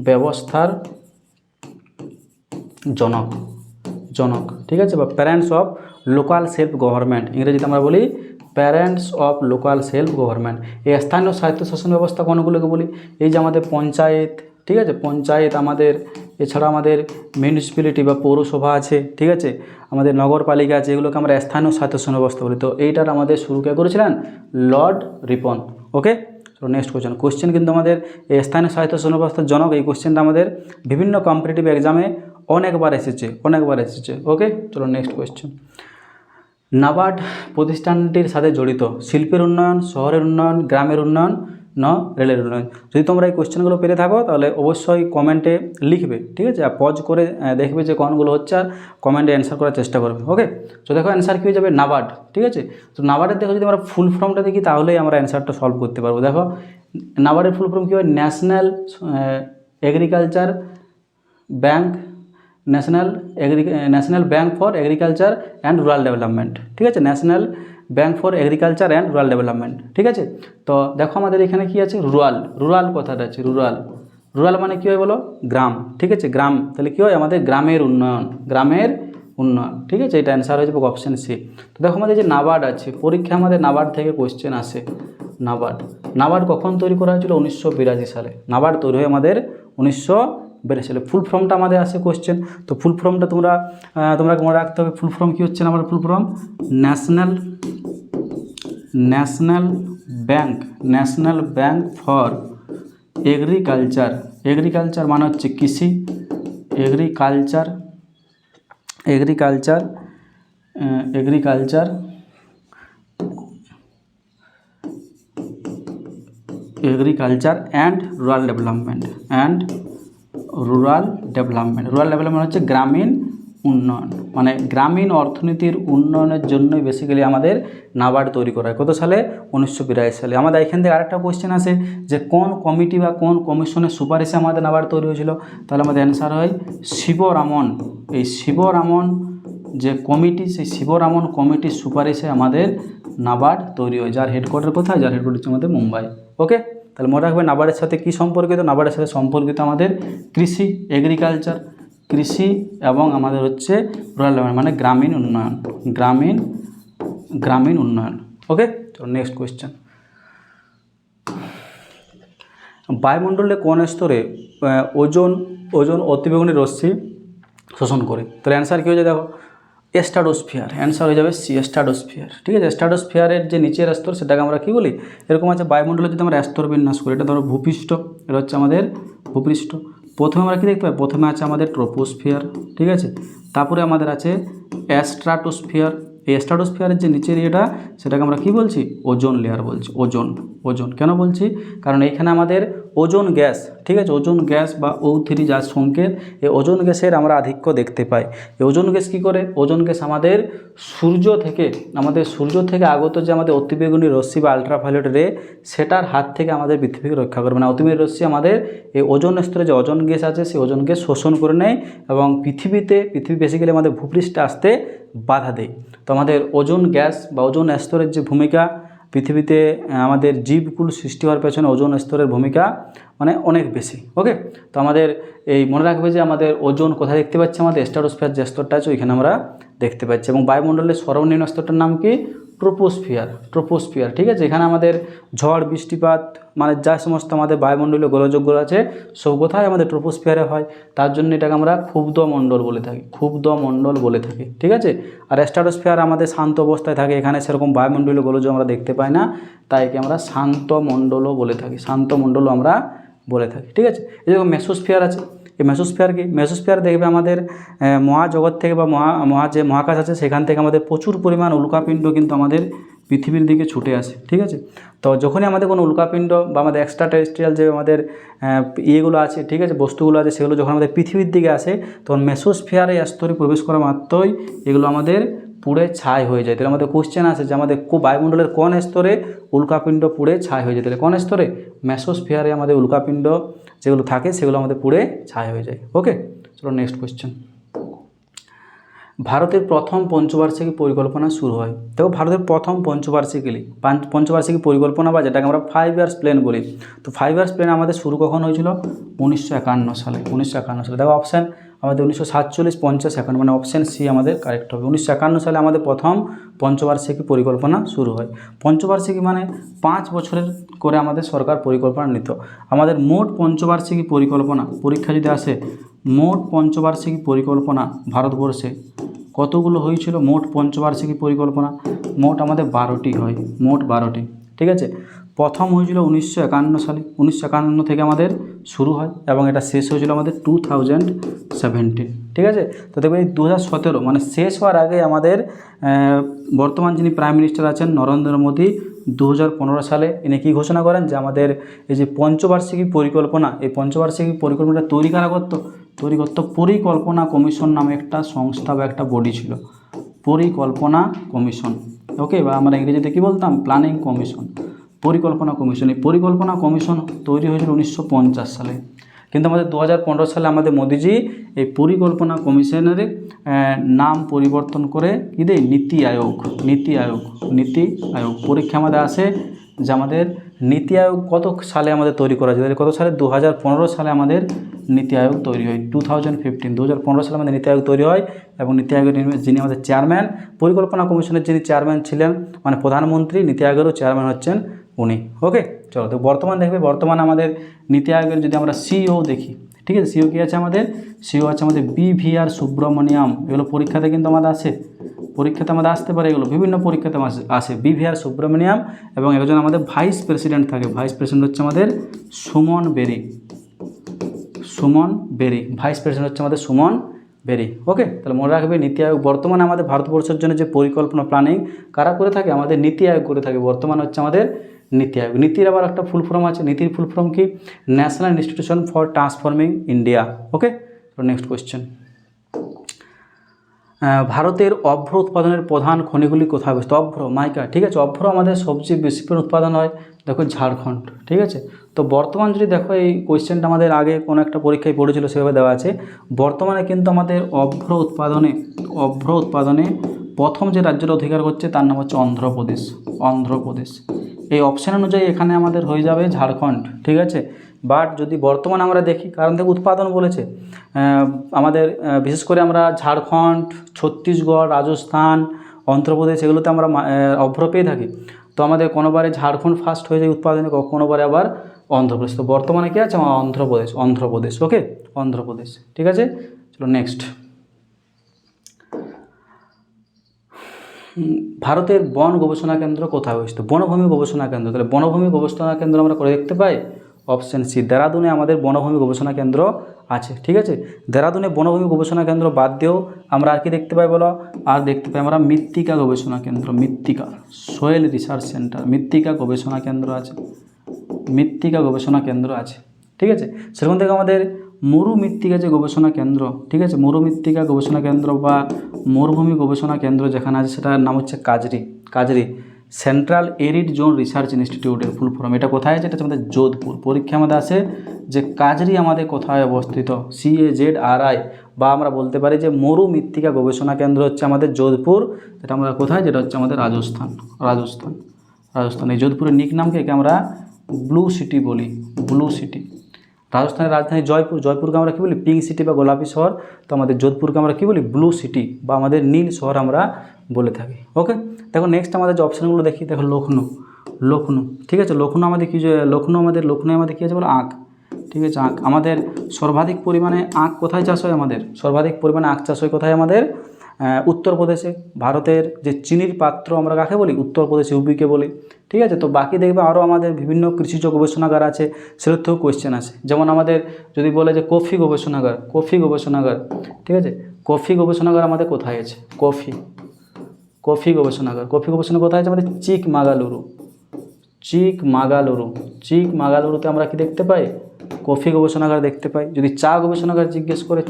ব্যবস্থার জনক। ঠিক আছে, বা parents of local self government, ইংরেজিতে আমরা বলি parents of local self government. এই স্থানীয় স্বায়ত্তশাসন ব্যবস্থা কোনগুলোকে বলি? এই যে আমাদের পঞ্চায়েত, ঠিক আছে, পঞ্চায়েত আমাদের, এছাড়া আমাদের মিউনিসিপ্যালিটি বা পৌরসভা আছে, ঠিক আছে, আমাদের নগরপালিকা আছে, এগুলোকে আমরা স্থানীয় স্বায়ত্তশাসন ব্যবস্থা বলি। তো এইটার আমাদের শুরু কে করেছিলেন? লর্ড রিপন। ওকে, তো নেক্সট কোয়েশ্চেন কিন্তু আমাদের এই স্থানীয় স্বায়ত্তশাসন ব্যবস্থার জনক, এই কোয়েশ্চেনটা আমাদের বিভিন্ন কম্পিটিটিভ এক্সামে অনেকবার এসেছে। ওকে, চলো নেক্সট কোয়েশ্চেন। নাবার্ড প্রতিষ্ঠানটির সাথে জড়িত শিল্পের উন্নয়ন, শহরের উন্নয়ন, গ্রামের উন্নয়ন, রেলের উন্নয়ন। যদি তোমরা এই কোয়েশ্চেনগুলো পেরে থাকো তাহলে অবশ্যই কমেন্টে লিখবে। ঠিক আছে, আর পজ করে দেখবে যে কোনগুলো হচ্ছে, আর কমেন্টে অ্যান্সার করার চেষ্টা করবে। ওকে, তো দেখো অ্যান্সার কী হয়ে যাবে? নাবার্ড। ঠিক আছে, তো নাবার্ডের দেখো যদি আমরা ফুল ফর্মটা দেখি তাহলেই আমরা অ্যান্সারটা সলভ করতে পারবো। দেখো নাবার্ডের ফুল ফর্ম কী হয়? National agriculture bank, national bank for agriculture and rural development. ঠিক আছে, national bank for agriculture and rural development. ঠিক আছে, তো দেখো আমাদের এখানে কি আছে? রুরাল কথাটা আছে, রুরাল মানে কী হয় বলো? গ্রাম। ঠিক আছে, গ্রাম, তাহলে কী হয়? আমাদের গ্রামের উন্নয়ন, ঠিক আছে। এটা অ্যান্সার হয়ে যাবে অপশান সি। তো দেখো আমাদের যে নাবার্ড আছে, পরীক্ষা আমাদের নাবার্ড থেকে কোয়েশ্চেন আসে। নাবার্ড কখন তৈরি করা হয়েছিল? 1982 সালে। নাবার্ড তৈরি হয় আমাদের 1982 সালে। ফুল ফর্মটা আমাদের আসে কোয়েশ্চেন। তো ফুল ফর্মটা তোমরা মনে রাখতে হবে। ফুল ফর্ম কী হচ্ছে? NABARD full form national bank for agriculture মানে হচ্ছে কৃষি, এগ্রিকালচার অ্যান্ড রুরাল ডেভেলপমেন্ট হচ্ছে গ্রামীণ উন্নয়ন, মানে গ্রামীণ অর্থনীতির উন্নয়নের জন্যই বেসিক্যালি আমাদের নাবার্ড তৈরি করা হয়। কত সালে? 1982 সালে। আমাদের এখান থেকে আরেকটা কোয়েশ্চেন আছে যে কোন কমিটি বা কোন কমিশনের সুপারিশে আমাদের নাবার্ড তৈরি হয়েছিল? তাহলে আমাদের অ্যান্সার হয় শিবরামন। এই শিবরামন যে কমিটি, সেই শিবরামন কমিটির সুপারিশে আমাদের নাবার্ড তৈরি হয়। যার হেডকোয়ার্টার কোথায়? যার হেডকোয়ার্টার হচ্ছে আমাদের মুম্বাই। ওকে, তাহলে মনে রাখবে নাবার্ডের সাথে কী সম্পর্কিত? নাবার্ডের সাথে সম্পর্কিত আমাদের কৃষি, এগ্রিকালচার, কৃষি এবং আমাদের হচ্ছে রুরাল ডেভেলপমেন্ট মানে গ্রামীণ উন্নয়ন। ওকে, চলো নেক্সট কোয়েশ্চেন। বায়ুমণ্ডলে কোন স্তরে ওজোন অতিবেগুনি রশ্মি শোষণ করে? তাহলে অ্যান্সার কী হয়ে যায়? দেখো স্ট্র্যাটোস্ফিয়ার। অ্যান্সার হয়ে যাবে সি, স্ট্র্যাটোস্ফিয়ার। ঠিক আছে, স্ট্র্যাটোস্ফিয়ারের যে নিচের স্তর সেটাকে আমরা কী বলি? এরকম আছে বায়ুমণ্ডলে যদি আমরা স্তর বিন্যাস করি, এটা ধরো ভূপৃষ্ঠ, এটা হচ্ছে আমাদের ভূপৃষ্ঠ। প্রথমে আমরা কী দেখতে পাই? প্রথমে আছে আমাদের ট্রপোস্ফিয়ার, ঠিক আছে। তারপরে আমাদের আছে স্ট্র্যাটোস্ফিয়ার। এই স্ট্র্যাটোস্ফিয়ারের যে নিচের এটা, সেটাকে আমরা কী বলছি? ওজোন লেয়ার বলছি। ওজোন কেন বলছি? কারণ এইখানে আমাদের ওজোন গ্যাস, ঠিক আছে, ওজোন গ্যাস বা O3 যার সংকেত, এই ওজোন গ্যাসের আমরা আধিক্য দেখতে পাই। এই ওজোন গ্যাস কী করে? ওজোন গ্যাস আমাদের সূর্য থেকে আগত যে আমাদের অতিবেগুনি রশ্মি বা আলট্রাভায়োলেট রে, সেটার হাত থেকে আমাদের পৃথিবীকে রক্ষা করবে না। অতিবেগুনি রশ্মি আমাদের এই ওজোন স্তরে যে ওজোন গ্যাস আছে, সেই ওজোন গ্যাস শোষণ করে নেয় এবং পৃথিবী বেসিক্যালি আমাদের ভূপৃষ্ঠে আসতে বাধা দেয়। তো আমাদের ওজোন গ্যাস বা ওজোন স্তরের যে ভূমিকা পৃথিবীতে আমাদের জীবকুল সৃষ্টি হওয়ার পেছনে ওজোন স্তরের ভূমিকা মানে অনেক বেশি। ওকে, তো আমাদের এই মনে রাখবে যে আমাদের ওজোন কোথায় দেখতে পাচ্ছি? আমাদের স্ট্র্যাটোস্ফিয়ার যে স্তরটা আছে ওইখানে আমরা দেখতে পাচ্ছি। এবং বায়ুমণ্ডলের সর্বনিম্ন স্তরটার নাম কি? ট্রপোস্ফিয়ার। ঠিক আছে, এখানে আমাদের ঝড় বৃষ্টিপাত মানে যা সমস্ত আমাদের বায়ুমণ্ডলীয় গোলযোগগুলো আছে সব কোথায়? আমাদের ট্রপোস্ফিয়ারে হয়। তার জন্য এটাকে আমরা ক্ষুব্ধ মণ্ডল বলে থাকি। ঠিক আছে, আর স্ট্র্যাটোস্ফিয়ার আমাদের শান্ত অবস্থায় থাকে, এখানে সেরকম বায়ুমণ্ডলীয় গোলযোগ আমরা দেখতে পাই না, তাই একে আমরা শান্ত মণ্ডলও বলে থাকি। ঠিক আছে, এই যেরকম মেসোস্ফিয়ার আছে। এই মেসোস্ফিয়ার দেখবে আমাদের মহাজগৎ থেকে বা যে মহাকাশ আছে সেখান থেকে আমাদের প্রচুর পরিমাণ উল্কাপিণ্ড কিন্তু আমাদের পৃথিবীর দিকে ছুটে আসে। ঠিক আছে, তো যখনই আমাদের কোনো উল্কাপিণ্ড বা আমাদের এক্সট্রা টেরেস্ট্রিয়াল যে আমাদের ইয়েগুলো আছে, ঠিক আছে, বস্তুগুলো আছে, সেগুলো যখন আমাদের পৃথিবীর দিকে আসে তখন মেসোস্ফিয়ারে স্তরে প্রবেশ করা মাত্রই এগুলো আমাদের পুড়ে ছাই হয়ে যায়। তাহলে আমাদের কোশ্চেন আছে যে আমাদের বায়ুমণ্ডলের কোন স্তরে উল্কাপিণ্ড পুড়ে ছাই হয়ে যায়? তাহলে কোন স্তরে? মেসোস্ফিয়ারে আমাদের উল্কাপিণ্ড যেগুলো থাকে সেগুলো আমাদের পুড়ে ছাই হয়ে যায়। ওকে, চলো নেক্সট কোশ্চেন। ভারতের প্রথম পঞ্চবার্ষিকী পরিকল্পনা শুরু হয়। দেখো ভারতের প্রথম পঞ্চবার্ষিকী পরিকল্পনা বা যেটাকে আমরা 5 ইয়ার্স প্ল্যান বলি, তো 5 ইয়ার্স প্ল্যান আমাদের শুরু কখন হয়েছিল? 1951 সালে। দেখো অপশান আমাদের 1947, 50, 51 মানে অপশান সি আমাদের কারেক্ট হবে। 1951 সালে আমাদের প্রথম পঞ্চবার্ষিকী পরিকল্পনা শুরু হয়। পঞ্চবার্ষিকী মানে 5 বছরের করে আমাদের সরকার পরিকল্পনা নিত। আমাদের মোট পঞ্চবার্ষিকী পরিকল্পনা পরীক্ষা যদি আসে, মোট পঞ্চবার্ষিকী পরিকল্পনা ভারতবর্ষে কতগুলো হয়েছিল? মোট পঞ্চবার্ষিকী পরিকল্পনা মোট আমাদের 12টি হয়, মোট 12টি। ঠিক আছে, প্রথম হয়েছিল 1951 সালে। 1951 থেকে আমাদের শুরু হয় এবং এটা শেষ হয়েছিল আমাদের 2017। ঠিক আছে, তো দেখবে এই 2017 মানে শেষ হওয়ার আগে আমাদের বর্তমান যিনি প্রাইম মিনিস্টার আছেন নরেন্দ্র মোদী 2015 সালে ইনি কী ঘোষণা করেন যে আমাদের এই যে পঞ্চবার্ষিকী পরিকল্পনা, এই পঞ্চবার্ষিকী পরিকল্পনাটা তৈরি করত পরিকল্পনা কমিশন নামে একটা সংস্থা বা একটা বডি ছিল, পরিকল্পনা কমিশন। ওকে, বা আমরা ইংরেজিতে কী বলতাম? প্ল্যানিং কমিশন, পরিকল্পনা কমিশন। এই পরিকল্পনা কমিশন তৈরি হয়েছিল 1950 সালে, কিন্তু আমাদের 2015 সালে আমাদের মোদিজি এই পরিকল্পনা কমিশনের নাম পরিবর্তন করে কী দেয়? নীতি আয়োগ। পরীক্ষা আমাদের আসে যে আমাদের নীতি আয়োগ কত সালে আমাদের তৈরি করা যায়? কত সালে? 2015 সালে আমাদের নীতি আয়োগ তৈরি হয় 2015 সালে আমাদের নীতি আয়োগ তৈরি হয় এবং নীতি আয়োগের যিনি আমাদের চেয়ারম্যান, পরিকল্পনা কমিশনের যিনি চেয়ারম্যান ছিলেন মানে প্রধানমন্ত্রী, নীতি আয়োগেরও চেয়ারম্যান হচ্ছেন উনি। ওকে, চলো তো বর্তমান দেখবে, বর্তমানে আমাদের নীতি আয়োগের যদি আমরা সিইও দেখি, ঠিক আছে, সিইও কী আছে আমাদের, সিইও আছে আমাদের BVR সুব্রমণিয়াম। এগুলো পরীক্ষাতে কিন্তু আমাদের আসে, পরীক্ষাতে আমাদের আসতে পারে, এগুলো বিভিন্ন পরীক্ষাতে আসে। BVR সুব্রমণিয়াম এবং একজন আমাদের ভাইস প্রেসিডেন্ট থাকে, ভাইস প্রেসিডেন্ট হচ্ছে আমাদের সুমন বেরি, সুমন বেরি, ভাইস প্রেসিডেন্ট হচ্ছে আমাদের সুমন বেরি। ওকে, তাহলে মনে রাখবে নীতি আয়োগ বর্তমানে আমাদের ভারতবর্ষের জন্য যে পরিকল্পনা প্ল্যানিং কারা করে থাকে, আমাদের নীতি আয়োগ করে থাকে। বর্তমানে হচ্ছে আমাদের নীতি আয়োগ। নীতির আবার একটা ফুল ফর্ম আছে, নীতির ফুল ফর্ম কি, national institution for transforming India. Okay, তো নেক্সট কোয়েশ্চেন, ভারতের অভ্র উৎপাদনের প্রধান খনিগুলি কোথায় অবস্থিত? অভ্র, মাইকা, ঠিক আছে। অভ্র আমাদের সবচেয়ে বেশি উৎপাদন হয় দেখো ঝাড়খণ্ড, ঠিক আছে। তো বর্তমান যদি দেখো এই কোয়েশ্চেনটা আমাদের আগে কোনো একটা পরীক্ষায় পড়েছিল সেভাবে দেওয়া আছে। বর্তমানে কিন্তু আমাদের অভ্র উৎপাদনে প্রথম যে রাজ্যের অধিকার হচ্ছে তার নাম হচ্ছে অন্ধ্রপ্রদেশ, অন্ধ্রপ্রদেশ। এই অপশান অনুযায়ী এখানে আমাদের হয়ে যাবে ঝাড়খণ্ড, ঠিক আছে। বাট যদি বর্তমানে আমরা দেখি, কারণ থেকে উৎপাদন বলেছে আমাদের বিশেষ করে আমরা ঝাড়খণ্ড, ছত্তিশগড়, রাজস্থান, অন্ধ্রপ্রদেশ এগুলোতে আমরা অভ্র পেয়ে থাকি। তো আমাদের কোনোবারে ঝাড়খণ্ড ফার্স্ট হয়ে যায় উৎপাদনে, কোনোবারে আবার অন্ধ্রপ্রদেশ। তো বর্তমানে কী আছে আমার অন্ধ্রপ্রদেশ। ওকে, অন্ধ্রপ্রদেশ, ঠিক আছে। চলো নেক্সট, ভারতের বন গবেষণা কেন্দ্র কোথায় অবস্থিত? বনভূমি গবেষণা কেন্দ্র। তাহলে বনভূমি গবেষণা কেন্দ্র আমরা করে দেখতে পাই অপশান সি, দেরাদুনে আমাদের বনভূমি গবেষণা কেন্দ্র আছে, ঠিক আছে। দেরাদুনে বনভূমি গবেষণা কেন্দ্র বাদ দিয়েও আমরা আর কি দেখতে পাই বলো, আর দেখতে পাই আমরা মৃত্তিকা গবেষণা কেন্দ্র, মৃত্তিকা সোয়েল রিসার্চ সেন্টার, মৃত্তিকা গবেষণা কেন্দ্র আছে, মৃত্তিকা গবেষণা কেন্দ্র আছে, ঠিক আছে। সেরকম থেকে আমাদের মরু মৃত্তিকা যে গবেষণা কেন্দ্র, ঠিক আছে, মরু মৃত্তিকা গবেষণা কেন্দ্র বা মরুভূমি গবেষণা কেন্দ্র যেখানে আছে সেটার নাম হচ্ছে Kajari central arid zone research ইনস্টিটিউটের ফুল ফর্ম। এটা কোথায় আছে? এটা হচ্ছে আমাদের যোধপুর। পরীক্ষা আমাদের আসে যে কাজরি আমাদের কোথায় অবস্থিত, CAZRI, বা আমরা বলতে পারি যে মরু মৃত্তিকা গবেষণা কেন্দ্র হচ্ছে আমাদের যোধপুর। এটা আমরা কোথায়, যেটা হচ্ছে আমাদের রাজস্থান। এই যোধপুরের নিক নামকে একে আমরা ব্লু সিটি বলি, ব্লু সিটি। রাজস্থানের রাজধানী জয়পুরকে আমরা কী বলি, পিঙ্ক সিটি বা গোলাপি শহর। তো আমাদের যোধপুরকে আমরা কী বলি, ব্লু সিটি বা আমাদের নীল শহর আমরা বলে থাকি। ওকে, দেখো নেক্সট আমাদের যে অপশানগুলো দেখি, দেখো লখনউ, ঠিক আছে। লখনউ আমাদের কী, লখনউ আমাদের কী আছে বলো, আখ, ঠিক আছে। আখ আমাদের সর্বাধিক পরিমাণে আখ কোথায় চাষ হয়? আমাদের সর্বাধিক পরিমাণে আখ চাষ হয় কোথায়? আমাদের উত্তরপ্রদেশে। ভারতের যে চিনির পাত্র আমরা কাকে বলি? উত্তরপ্রদেশ, ইউপিকে বলি, ঠিক আছে। তো বাকি দেখবে আরও আমাদের বিভিন্ন কৃষিজ গবেষণাগার আছে, সেটার থেকেও কোয়েশ্চেন আছে। যেমন আমাদের যদি বলে যে কফি গবেষণাগার, ঠিক আছে। কফি গবেষণাগার আমাদের কোথায় আছে? কফি গবেষণাগার কোথায় আছে? আমাদের চিকমাগালুরুতে আমরা কি দেখতে পাই? কফি গবেষণাগার দেখতে পাই। যদি চা গবেষণাগার জিজ্ঞেস করে,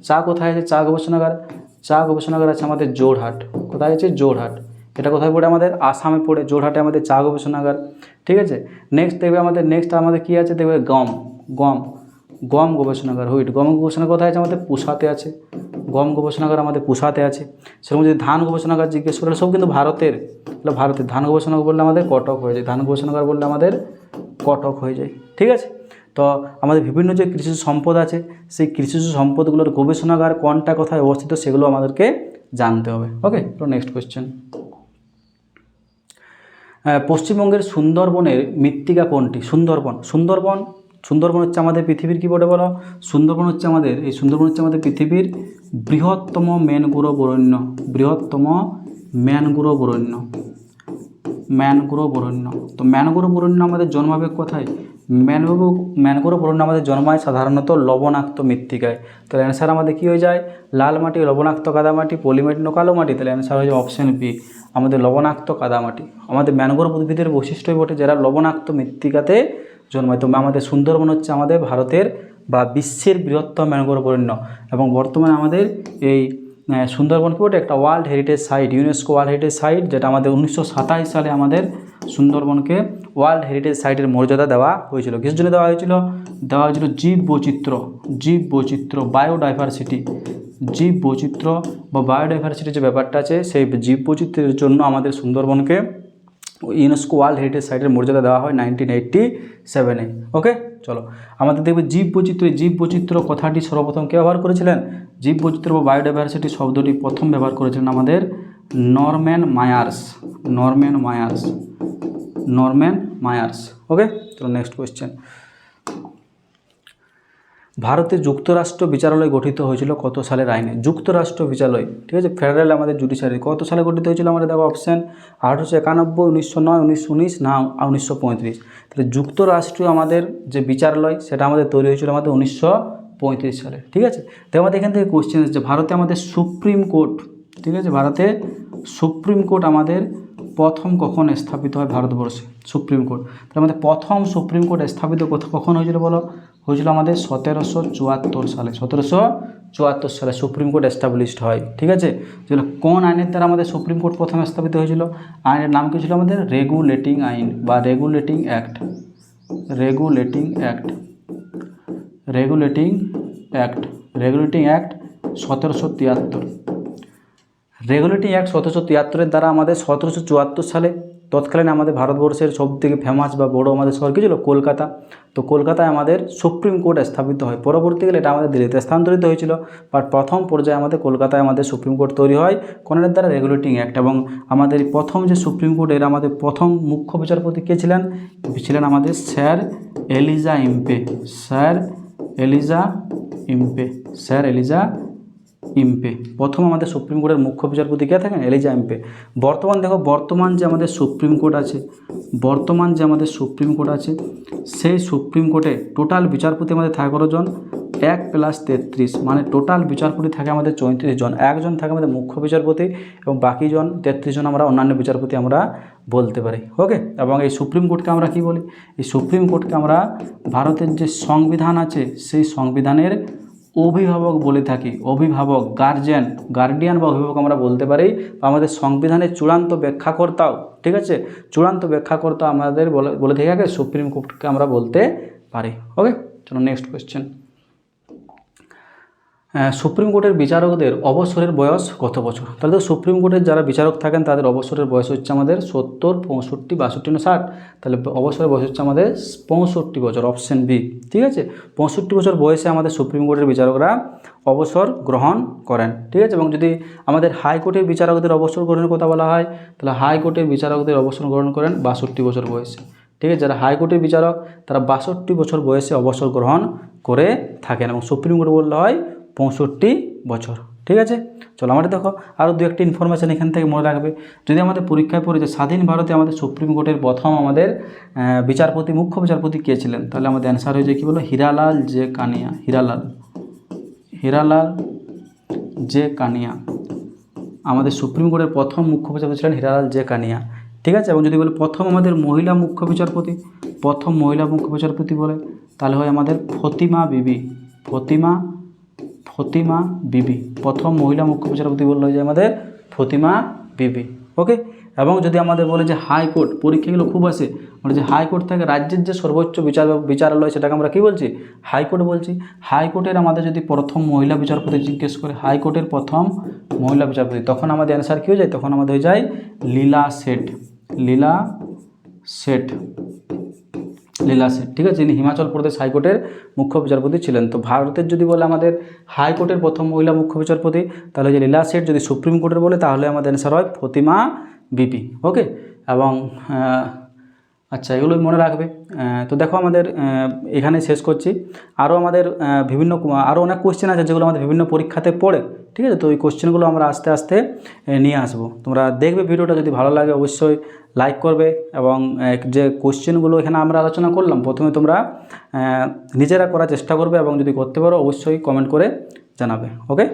চা কোথায় আছে? চা গবেষণাগার আছে আমাদের যোরহাট। কোথায় আছে? যোরহাট। এটা কোথায় পড়ে? আমাদের আসামে পড়ে। যোরহাটে আমাদের চা গবেষণাগার, ঠিক আছে। নেক্সট দেখবে আমাদের কী আছে? দেখবে গম গবেষণাগার, গম গবেষণাগার কোথায় আছে? আমাদের পুসাতে আছে। গম গবেষণাগার আমাদের পুসাতে আছে। সেরকম যদি ধান গবেষণাগার জিজ্ঞেস করে, সব কিন্তু ভারতের। ধান গবেষণাগার বললে আমাদের কটক হয়ে যায়, ঠিক আছে। তো আমাদের বিভিন্ন যে কৃষি সম্পদ আছে, সেই কৃষি সম্পদগুলোর গবেষণাগার কোনটা কোথায় অবস্থিত সেগুলো আমাদেরকে জানতে হবে। ওকে, তো নেক্সট কোয়েশ্চেন, পশ্চিমবঙ্গের সুন্দরবনের মৃত্তিকা কোনটি? সুন্দরবন হচ্ছে আমাদের পৃথিবীর কী বলে বলো? সুন্দরবন হচ্ছে আমাদের পৃথিবীর বৃহত্তম ম্যানগ্রোভ অরণ্য, তো ম্যানগ্রোভ অরণ্য আমাদের জন্মাবে কোথায়? ম্যানগ্রোভ অরণ্য আমাদের জন্মায় সাধারণত লবণাক্ত মৃত্তিকায়। তাহলে অ্যান্সার আমাদের কী হয়ে যায়? লাল মাটি, লবণাক্ত কাদামাটি, পলিমাটি, কালো মাটি। তাহলে অ্যান্সার হয়ে যায় অপশান বি, আমাদের লবণাক্ত কাদামাটি। আমাদের ম্যানগ্রোভ উদ্ভিদের বৈশিষ্ট্যই বটে যারা লবণাক্ত মৃত্তিকাতে জন্মায়। তো আমাদের সুন্দরবন হচ্ছে আমাদের ভারতের বা বিশ্বের বৃহত্তম ম্যানগ্রোভ অরণ্য। এবং বর্তমানে আমাদের এই সুন্দরবন কি বটে? একটা world heritage site, UNESCO world heritage site, যেটা আমাদের 1927 সালে আমাদের সুন্দরবনকে ওয়ার্ল্ড হেরিটেজ সাইটের মর্যাদা দেওয়া হয়েছিল। কিসের জন্য দেওয়া হয়েছিল? জীব বৈচিত্র্য, বায়োডাইভার্সিটি বা বায়োডাইভার্সিটির যে ব্যাপারটা আছে, সেই জীব বৈচিত্র্যের জন্য আমাদের সুন্দরবনকে ইউনেস্কো ওয়ার্ল্ড হেরিটেজ সাইটের মর্যাদা দেওয়া হয় 1987-এ। ওকে। চলো আমাদের দেখবে জীববৈচিত্র্য কথাটি সর্বপ্রথম কে ব্যবহার করেছিলেন? জীববৈচিত্র্য বা বায়োডাইভার্সিটি শব্দটি প্রথম ব্যবহার করেছিলেন আমাদের নরম্যান মায়ার্স। ওকে, চলো নেক্সট কোয়েশ্চেন। ভারতে যুক্তরাষ্ট্র বিচারালয় গঠিত হয়েছিল কত সালের আইনে? যুক্তরাষ্ট্র বিচারালয়, ঠিক আছে, ফেডারেল আমাদের জুডিশিয়ারি কত সালে গঠিত হয়েছিল? আমাদের দেখো অপশান 1891, 1909, 1919 না 1935। তাহলে যুক্তরাষ্ট্রীয় আমাদের যে বিচারালয় সেটা আমাদের তৈরি হয়েছিল আমাদের 1935 সালে, ঠিক আছে। তো আমাদের এখান থেকে কোয়েশ্চেন এসেছে ভারতে আমাদের সুপ্রিম কোর্ট, ঠিক আছে, ভারতে সুপ্রিম কোর্ট আমাদের প্রথম কখন স্থাপিত হয় ভারতবর্ষে? সুপ্রিম কোর্ট, তাহলে আমাদের প্রথম সুপ্রিম কোর্ট স্থাপিত কখন হয়েছিল বলো? হয়েছিল আমাদের 1774 সালে। 1774 সালে সুপ্রিম কোর্ট এস্টাবলিশড হয়, ঠিক আছে। যেগুলো কোন আইনের দ্বারা আমাদের সুপ্রিম কোর্ট প্রথম স্থাপিত হয়েছিল? আইনের নাম কী ছিল আমাদের? রেগুলেটিং আইন বা regulating act. Regulating act 1773। Regulating act 1773 দ্বারা আমাদের 1774 সালে তৎকালীন আমাদের ভারতবর্ষের সবথেকে ফেমাস বা বড় আমাদের শহর কী ছিল? কলকাতা। তো কলকাতায় আমাদের সুপ্রিম কোর্ট স্থাপিত হয়। পরবর্তীকালে এটা আমাদের দিল্লিতে স্থানান্তরিত হয়েছিল, বাট প্রথম পর্যায়ে আমাদের কলকাতায় আমাদের সুপ্রিম কোর্ট তৈরি হয় কোনের দ্বারা? Regulating act. এবং আমাদের প্রথম যে সুপ্রিম কোর্ট এর আমাদের প্রথম মুখ্য বিচারপতি কে ছিলেন? ছিলেন আমাদের স্যার এলিজা ইম্পে। প্রথম আমাদের সুপ্রিম কোর্টের মুখ্য বিচারপতি কে থাকেন? Eliza Impey. বর্তমান যে আমাদের সুপ্রিম কোর্ট আছে, সেই সুপ্রিম কোর্টে টোটাল বিচারপতি আমাদের থাকে কতজন? 1+33, মানে টোটাল বিচারপতি থাকে আমাদের 34 জন। একজন থাকে আমাদের মুখ্য বিচারপতি এবং বাকি জন 33 জন আমরা অন্যান্য বিচারপতি আমরা বলতে পারি। ওকে, এবং এই সুপ্রিম কোর্টকে আমরা কি বলি? এই সুপ্রিম কোর্টকে আমরা ভারতের যে সংবিধান আছে সেই সংবিধানের অভিভাবক বলে থাকি। অভিভাবক, গার্ডিয়ান বা অভিভাবক আমরা বলতে পারি। আমাদের সংবিধানের চূড়ান্ত ব্যাখ্যাকর্তাও, ঠিক আছে, চূড়ান্ত ব্যাখ্যাকর্তা আমাদের বলে থেকে আগে সুপ্রিম কোর্টকে আমরা বলতে পারি। ওকে, চলো নেক্সট কোয়েশ্চেন। সুপ্রিম কোর্টের বিচারকদের অবসরের বয়স কত বছর? তাহলে তো সুপ্রিম কোর্টের যারা বিচারক থাকেন তাদের অবসরের বয়স হচ্ছে আমাদের 70, 65, 62 না 60। তাহলে অবসরের বয়স হচ্ছে আমাদের 65 বছর, অপশন বি, ঠিক আছে। 65 বছর বয়সে আমাদের সুপ্রিম কোর্টের বিচারকরা অবসর গ্রহণ করেন, ঠিক আছে। এবং যদি আমাদের হাইকোর্টের বিচারকদের অবসর গ্রহণের কথা বলা হয়, তাহলে হাইকোর্টের বিচারকদের অবসর গ্রহণ করেন 62 বছর বয়সে, ঠিক আছে। যারা হাইকোর্টের বিচারক তারা 62 বছর বয়সে অবসর গ্রহণ করে থাকেন এবং সুপ্রিম কোর্ট বললে হয় 65 বছর, ঠিক আছে। চলো আমাদের দেখো আরও দু একটি ইনফরমেশান এখান থেকে মনে রাখবে। যদি আমাদের পরীক্ষায় পড়ে যে স্বাধীন ভারতে আমাদের সুপ্রিম কোর্টের প্রথম আমাদের মুখ্য বিচারপতি কে ছিলেন, তাহলে আমাদের অ্যান্সার হয়ে যায় কী বলো? হীরালাল জে কানিয়া। আমাদের সুপ্রিম কোর্টের প্রথম মুখ্য বিচারপতি ছিলেন হীরালাল জে কানিয়া, ঠিক আছে। এবং যদি বলে প্রথম আমাদের মহিলা মুখ্য বিচারপতি বলে, তাহলে হয় আমাদের ফতিমা বিবি। প্রথম মহিলা মুখ্য বিচারপতি বললে যে আমাদের ফতিমা বিবি। ওকে, এবং যদি আমাদের বলে যে হাইকোর্ট, পরীক্ষাগুলো খুব আসে, মানে যে হাইকোর্ট থেকে রাজ্যের যে সর্বোচ্চ বিচারালয় সেটাকে আমরা কী বলছি? হাইকোর্ট বলছি। হাইকোর্টের আমাদের যদি প্রথম মহিলা বিচারপতি জিজ্ঞেস করে, হাইকোর্টের প্রথম মহিলা বিচারপতি, তখন আমাদের অ্যান্সার কী হয়ে যায়? তখন আমাদের হয়ে যায় লীলা সেঠ, ঠিক আছে, যিনি হিমাচল প্রদেশ হাইকোর্টের মুখ্য বিচারপতি ছিলেন। তো ভারতের যদি বলে আমাদের হাইকোর্টের প্রথম মহিলা মুখ্য বিচারপতি, তাহলে যে লীলা সেঠ। যদি সুপ্রিম কোর্টের বলে তাহলে আমাদের অ্যান্সার হয় ফতিমা বিবি। ওকে, এবং আচ্ছা এগুলোই মনে রাখবে। তো দেখো আমাদের এখানে শেষ করছি। আরও আমাদের আরও অনেক কোশ্চেন আছে যেগুলো আমাদের বিভিন্ন পরীক্ষাতে পড়ে, ঠিক আছে। তো এই কোশ্চেনগুলো আমরা আস্তে আস্তে নিয়ে আসবো। তোমরা দেখবে ভিডিওটা, যদি ভালো লাগে অবশ্যই লাইক করবে। এবং যে কোশ্চেনগুলো এখানে আমরা আলোচনা করলাম প্রথমে তোমরা নিজেরা করার চেষ্টা করবে এবং যদি করতে পারো অবশ্যই কমেন্ট করে জানাবে। ওকে।